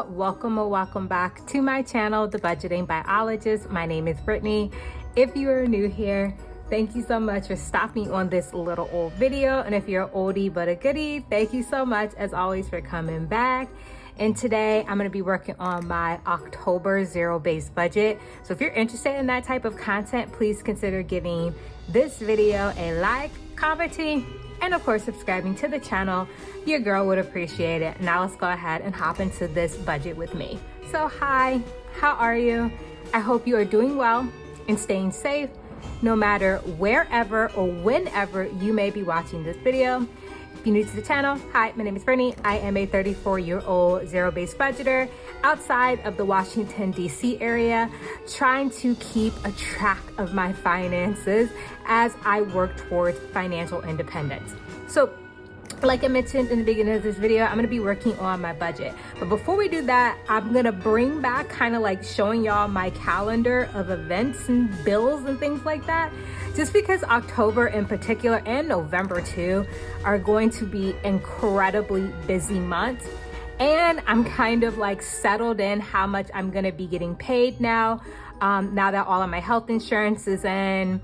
y'all. Welcome or welcome back to my channel, The Budgeting Biologist. My name is Brittany. If you are new here, thank you so much for stopping on this little old video. And if you're an oldie but a goodie, thank you so much as always for coming back. And today I'm going to be working on my October zero-based budget. So if you're interested in that type of content, please consider giving this video a like, commenting, and of course subscribing to the channel. Your girl would appreciate it. Now let's go ahead and hop into this budget with me. So hi, how are you? I hope you are doing well and staying safe no matter wherever or whenever you may be watching this video. If you're new to the channel, hi, my name is Brittany. I am a 34-year-old zero-based budgeter outside of the Washington, D.C. area, trying to keep a track of my finances as I work towards financial independence. So, like I mentioned in the beginning of this video, I'm gonna be working on my budget. But before we do that, I'm gonna bring back kind of like showing y'all my calendar of events and bills and things like that. Just because October in particular and November too are going to be incredibly busy months. And I'm kind of like settled in how much I'm gonna be getting paid now. Now that all of my health insurance is in,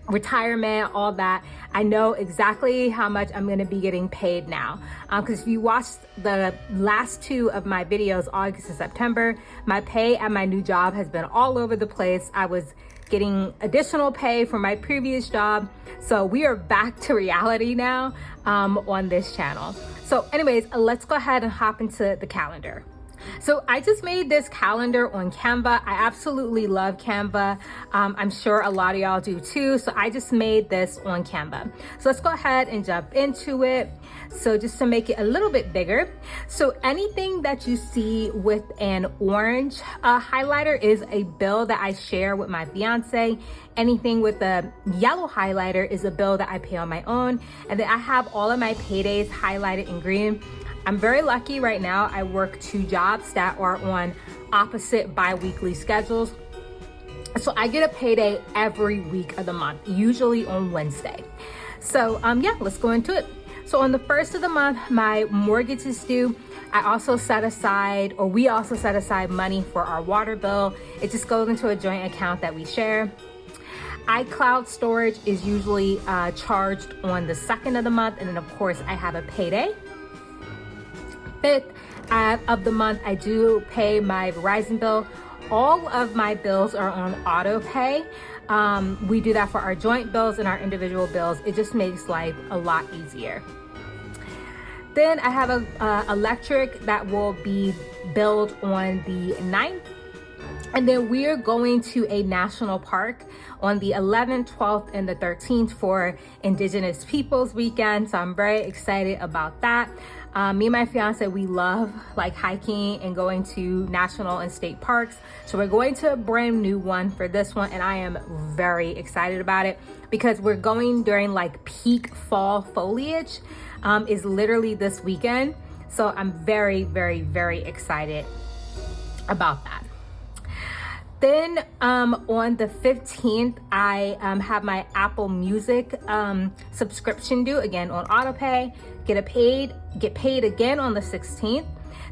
retirement, all that, I know exactly how much I'm going to be getting paid now. Because if you watched the last two of my videos, August and September, my pay at my new job has been all over the place. I was getting additional pay from my previous job. So we are back to reality now on this channel. So anyways, let's go ahead and hop into the calendar. So I just made this calendar on Canva. I absolutely love Canva. I'm sure a lot of y'all do too. So I just made this on Canva. So let's go ahead and jump into it. So just to make it a little bit bigger. So anything that you see with an orange highlighter is a bill that I share with my fiance. Anything with a yellow highlighter is a bill that I pay on my own. And then I have all of my paydays highlighted in green. I'm very lucky right now. I work two jobs that are on opposite bi-weekly schedules. So I get a payday every week of the month, usually on Wednesday. So yeah, let's go into it. So on the first of the month, my mortgage is due. I also set aside, or we also set aside money for our water bill. It just goes into a joint account that we share. iCloud storage is usually charged on the second of the month. And then of course I have a payday. 5th of the month, I do pay my Verizon bill. All of my bills are on auto pay. We do that for our joint bills and our individual bills. It just makes life a lot easier. Then I have a electric that will be billed on the 9th. And then we are going to a national park on the 11th, 12th, and the 13th for Indigenous Peoples Weekend. So I'm very excited about that. Me and my fiance, we love like hiking and going to national and state parks. So we're going to a brand new one for this one. And I am very excited about it because we're going during like peak fall foliage is literally this weekend. So I'm very, very, very excited about that. Then on the 15th, I have my Apple Music subscription due, again on autopay. Get paid again on the 16th.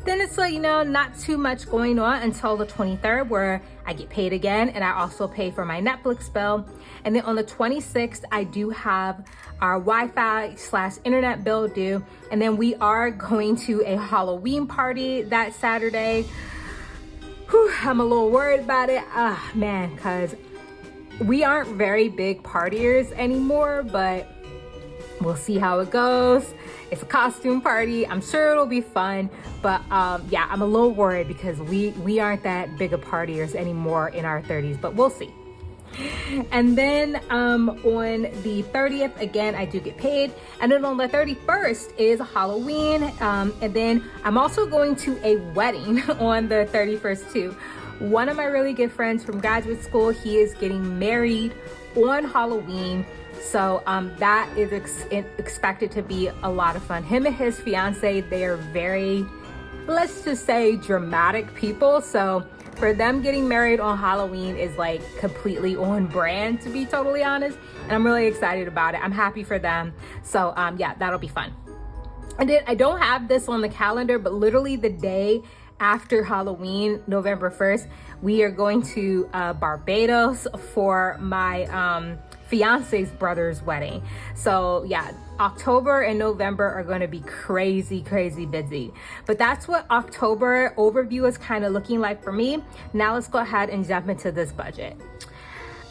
Then it's like, you know, not too much going on until the 23rd where I get paid again, and I also pay for my Netflix bill. And then on the 26th, I do have our Wi-Fi/internet bill due. And then we are going to a Halloween party that Saturday. Whew, I'm a little worried about it, man, because we aren't very big partiers anymore, but we'll see how it goes. It's a costume party. I'm sure it'll be fun, but yeah, I'm a little worried because we aren't that big of partiers anymore in our 30s, but we'll see. And then on the 30th, again, I do get paid. And then on the 31st is Halloween. And then I'm also going to a wedding on the 31st too. One of my really good friends from graduate school, he is getting married on Halloween. So that is expected to be a lot of fun. Him and his fiance, they are very, let's just say, dramatic people. So for them getting married on Halloween is like completely on brand, to be totally honest. And I'm really excited about it. I'm happy for them. So yeah, that'll be fun. And then I don't have this on the calendar, but literally the day after Halloween, November 1st, we are going to Barbados for my fiance's brother's wedding. So yeah, October and November are going to be crazy busy. But that's what October overview is kind of looking like for me. Now let's go ahead and jump into this budget.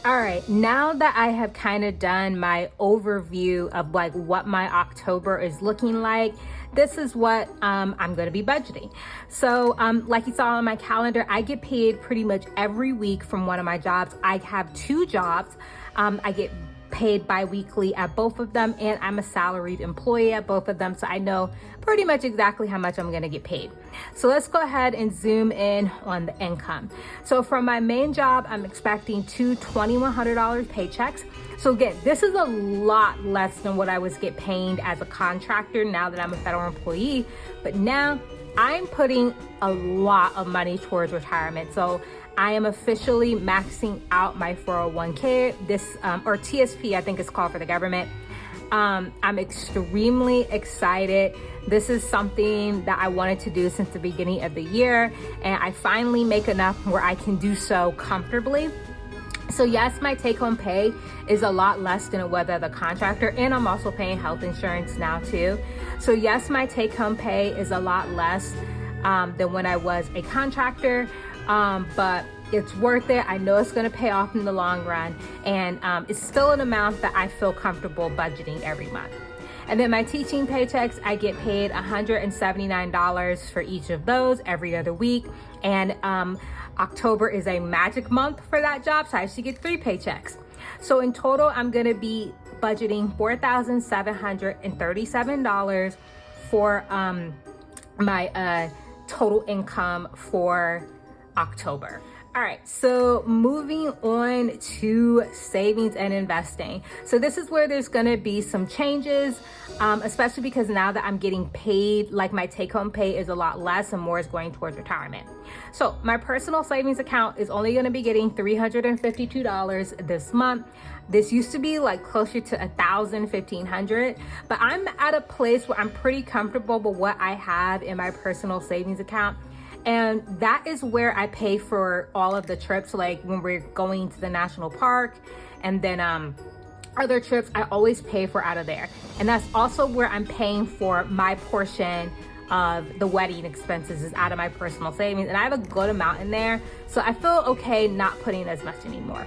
All right, now that I have kind of done my overview of like what my October is looking like, this is what I'm going to be budgeting. So like you saw on my calendar, I get paid pretty much every week from one of my jobs. I have 2 jobs. I get paid bi-weekly at both of them, and I'm a salaried employee at both of them, so I know pretty much exactly how much I'm going to get paid. So let's go ahead and zoom in on the income. So from my main job, I'm expecting 2 $2,100 paychecks. So again, this is a lot less than what I was getting paid as a contractor now that I'm a federal employee, but now I'm putting a lot of money towards retirement. So I am officially maxing out my 401k, this or TSP, I think it's called for the government. I'm extremely excited. This is something that I wanted to do since the beginning of the year, and I finally make enough where I can do so comfortably. So yes, my take-home pay is a lot less than it was as a contractor, and I'm also paying health insurance now too. So yes, my take-home pay is a lot less than when I was a contractor, but it's worth it. I know it's going to pay off in the long run, and it's still an amount that I feel comfortable budgeting every month. And then my teaching paychecks, I get paid $179 for each of those every other week. And October is a magic month for that job, so I actually get 3 paychecks. So in total, I'm going to be budgeting $4,737 for my total income for October. All right, so moving on to savings and investing. So this is where there's gonna be some changes, especially because now that I'm getting paid, like my take-home pay is a lot less and more is going towards retirement. So my personal savings account is only gonna be getting $352 this month. This used to be like closer to $1,000, $1,500, but I'm at a place where I'm pretty comfortable with what I have in my personal savings account. And that is where I pay for all of the trips, like when we're going to the national park, and then other trips I always pay for out of there. And that's also where I'm paying for my portion of the wedding expenses is out of my personal savings. And I have a good amount in there, so I feel okay not putting as much anymore.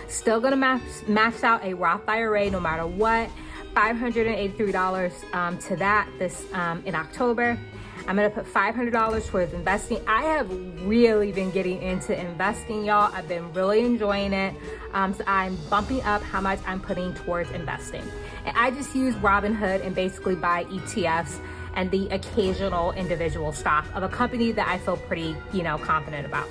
Still gonna max out a Roth IRA no matter what, $583 to that this in October. I'm gonna put $500 towards investing. I have really been getting into investing, y'all. I've been really enjoying it. So I'm bumping up how much I'm putting towards investing. And I just use Robinhood and basically buy ETFs and the occasional individual stock of a company that I feel pretty, confident about.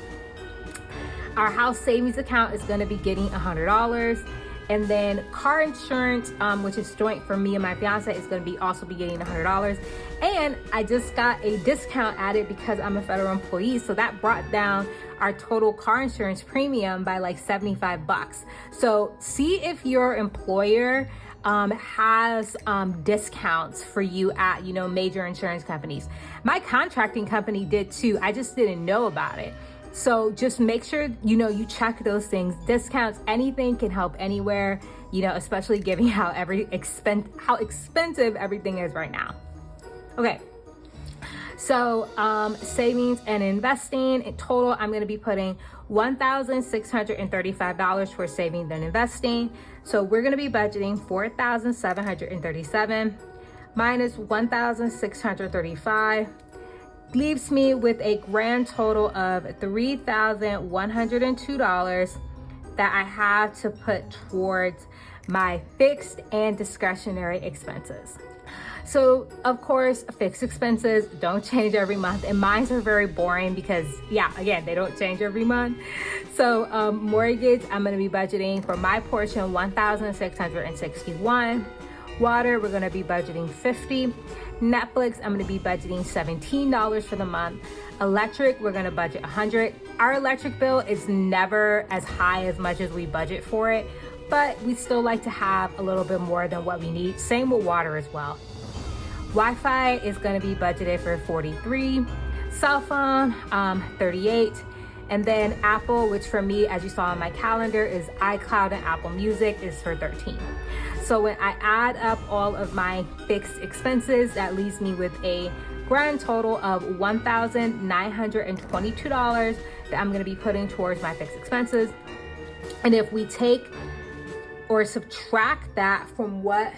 Our house savings account is gonna be getting $100. And then car insurance, which is joint for me and my fiance, is going to also be getting $100. And I just got a discount added because I'm a federal employee, so that brought down our total car insurance premium by like $75. So see if your employer has discounts for you at major insurance companies. My contracting company did too. I just didn't know about it. So just make sure, you check those things. Discounts, anything can help anywhere, especially given how expensive everything is right now. Okay. So savings and investing, in total, I'm going to be putting $1,635 for savings and investing. So we're going to be budgeting $4,737 minus $1,635. Leaves me with a grand total of $3,102 that I have to put towards my fixed and discretionary expenses. So of course, fixed expenses don't change every month, and mine are very boring because again, they don't change every month. So mortgage, I'm going to be budgeting for my portion $1,661. Water, we're going to be budgeting $50. Netflix, I'm going to be budgeting $17 for the month. Electric, we're going to budget $100. Our electric bill is never as high as much as we budget for it, but we still like to have a little bit more than what we need. Same with water as well. Wi-Fi is going to be budgeted for 43, cell phone 38, and then Apple, which for me, as you saw on my calendar, is iCloud and Apple Music, is for 13. So when I add up all of my fixed expenses, that leaves me with a grand total of $1,922 that I'm going to be putting towards my fixed expenses. And if we take or subtract that from what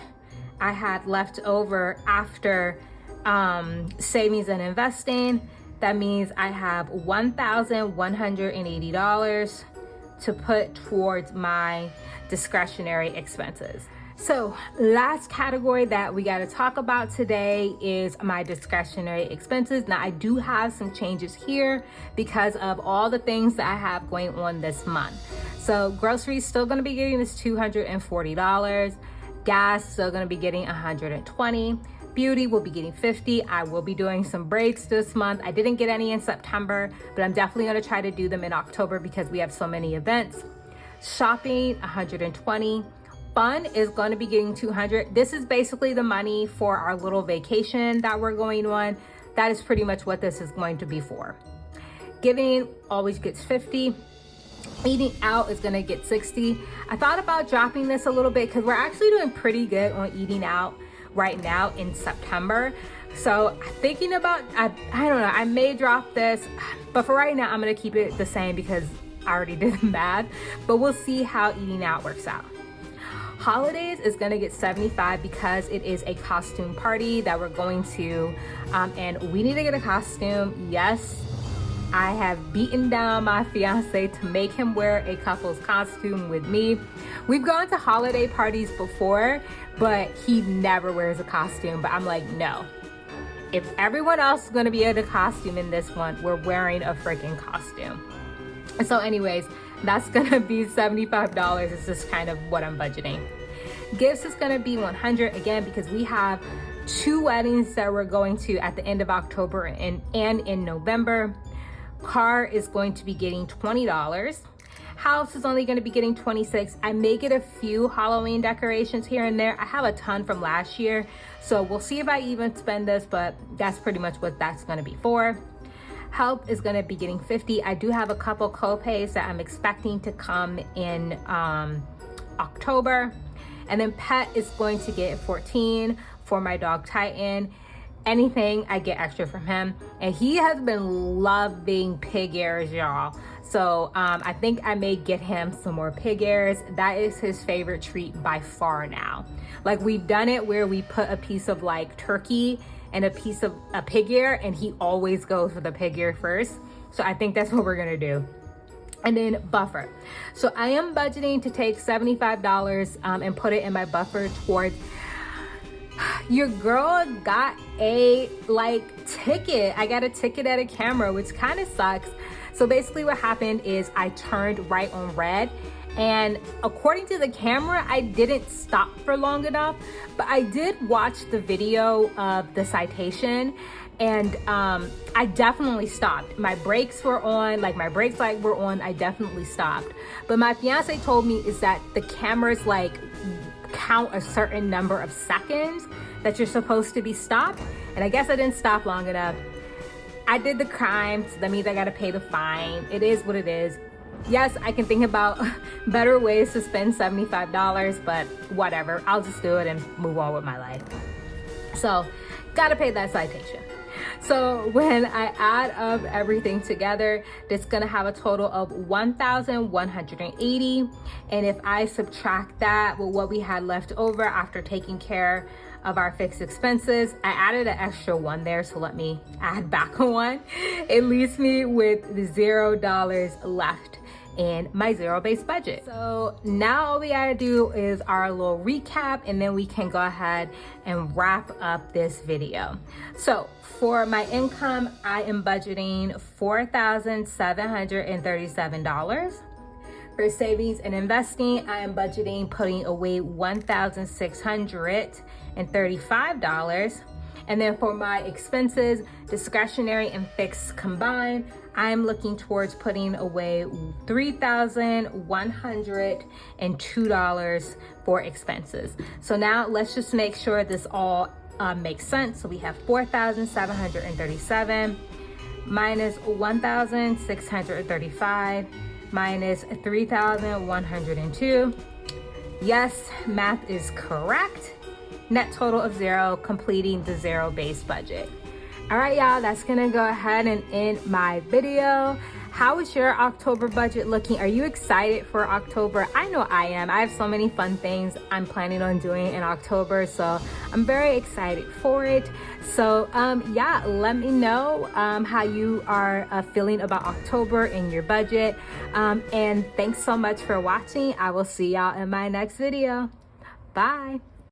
I had left over after savings and investing, that means I have $1,180 to put towards my discretionary expenses. So last category that we got to talk about today is my discretionary expenses. Now I do have some changes here because of all the things that I have going on this month. So groceries still going to be getting this $240. Gas still going to be getting $120. Beauty will be getting $50. I will be doing some breaks this month. I didn't get any in September, but I'm definitely going to try to do them in October because we have so many events. Shopping, $120. Fun is going to be getting $200. This is basically the money for our little vacation that we're going on. That is pretty much what this is going to be for. Giving always gets $50. Eating out is going to get $60. I thought about dropping this a little bit because we're actually doing pretty good on eating out right now in September. So thinking about, I don't know, I may drop this, but for right now, I'm going to keep it the same because I already did the math, but we'll see how eating out works out. Holidays is going to get $75 because it is a costume party that we're going to, and we need to get a costume. Yes, I have beaten down my fiance to make him wear a couple's costume with me. We've gone to holiday parties before, but he never wears a costume. But I'm like, no. If everyone else is going to be in a costume in this one, we're wearing a freaking costume. And so anyways, that's going to be $75. It's just kind of what I'm budgeting. Gifts is going to be $100 again because we have 2 weddings that we're going to at the end of October and in November. Car is going to be getting $20. House is only going to be getting $26. I may get a few Halloween decorations here and there. I have a ton from last year, so we'll see if I even spend this, but that's pretty much what that's going to be for. Help is going to be getting $50. I do have a couple co-pays that I'm expecting to come in October. And then pet is going to get $14 for my dog Titan. Anything I get extra from him, and he has been loving pig ears, y'all. So I think I may get him some more pig ears. That is his favorite treat by far now. Like, we've done it where we put a piece of like turkey and a piece of a pig ear, and he always goes for the pig ear first. So I think that's what we're gonna do. And then buffer. So I am budgeting to take $75 and put it in my buffer towards, your girl got a ticket. I got a ticket at a camera, which kind of sucks. So basically what happened is I turned right on red, and according to the camera, I didn't stop for long enough, but I did watch the video of the citation, and I definitely stopped. My brakes were on, like my brakes light were on, I definitely stopped. But my fiance told me is that the cameras like count a certain number of seconds that you're supposed to be stopped, and I guess I didn't stop long enough. I did the crime, so that means I gotta pay the fine. It is what it is. Yes, I can think about better ways to spend $75, but whatever, I'll just do it and move on with my life. So gotta pay that citation. So when I add up everything together, it's gonna have a total of $1,180. And if I subtract that with what we had left over after taking care of our fixed expenses, I added an extra one there, so let me add back a one. It leaves me with $0 left in my zero-based budget. So now all we gotta do is our little recap, and then we can go ahead and wrap up this video. So for my income, I am budgeting $4,737. For savings and investing, I am budgeting putting away $1,635. And then for my expenses, discretionary and fixed combined, I'm looking towards putting away $3,102 for expenses. So now let's just make sure this all makes sense. So we have 4,737 minus 1,635 minus 3,102. Yes, math is correct. Net total of 0, completing the zero-based budget. All right, y'all, that's gonna go ahead and end my video. How is your October budget looking? Are you excited for October? I know I am. I have so many fun things I'm planning on doing in October, so I'm very excited for it. So yeah, let me know how you are feeling about October and your budget. And thanks so much for watching. I will see y'all in my next video. Bye.